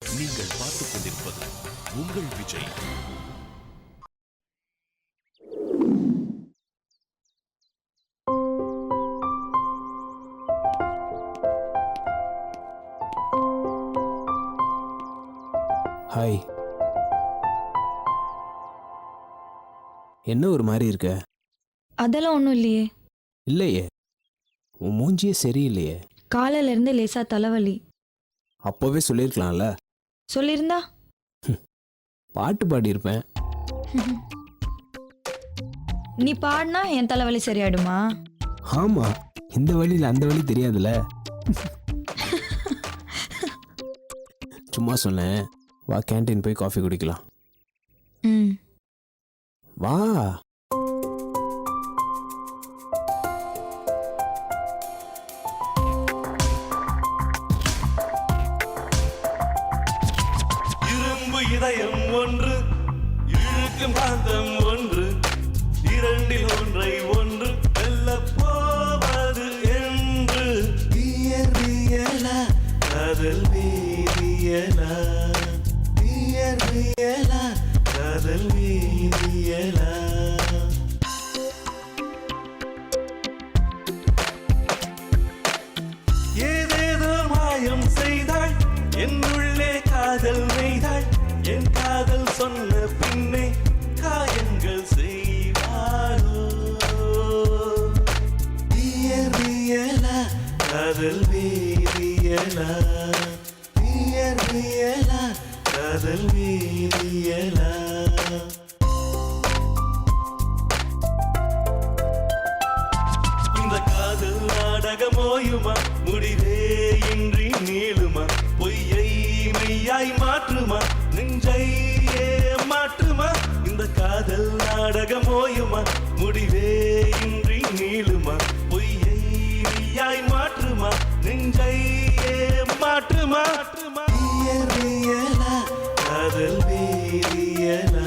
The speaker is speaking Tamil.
நீங்கள் பார்த்துக் கொண்டிருப்பது உங்கள் விஜய். ஹாய். என்ன ஒரு மாதிரி இருக்க? அதெல்லாம் ஒன்றும் இல்லையே. இல்லையே, உன் மூஞ்சியே சரியில்லையே. காலையில இருந்து லேசா தலைவலி. அப்போவே சொல்லியிருக்கலாம்ல. சொல்லியிருந்தா பாட்டு பாடியிருப்பேன். நீ பாடினா என் தலைவலி சரியாயிடுமா? ஆமாம், இந்த வழியில் அந்த வழி தெரியாதுல்ல. சும்மா சொன்னேன். வா, கேன்டீன் போய் காஃபி குடிக்கலாம். ம், வா. இரும்பு இதயம் ஒன்று, இழுக்கும் காந்தம் ஒன்று, இரண்டில் ஒன்றை ஒன்று வெல்லப் போவது என்று. வியர்வியலா காதல் வீரியலா, வியர்வியலா காதல் வீரியலா. ஏதேதோ மாயம் செய்தாள் என்னுள்ளே, காதல் நெய்தாள் என் காதல் சொன்ன பின்னே காயங்கள் செய்வாரோ. வியர்வியலா காதல் வீரியலா, வியர்வியலா காதல் வீரியலா. இந்த காதல் நாடகமோயுமா, முடிவே இன்றி நீளுமா, பொய்யை மெய்யாய் மாற்றுமா, நெஞ்சை மாற்றுமா. இந்த காதல் நாடகமோயுமா, முடிவே இன்றி நீளுமா, பொய்யை மெய்யாய் மாற்றுமா, நெஞ்சை மாற்றுமா. வியர்வியலா காதல் வீரியலா.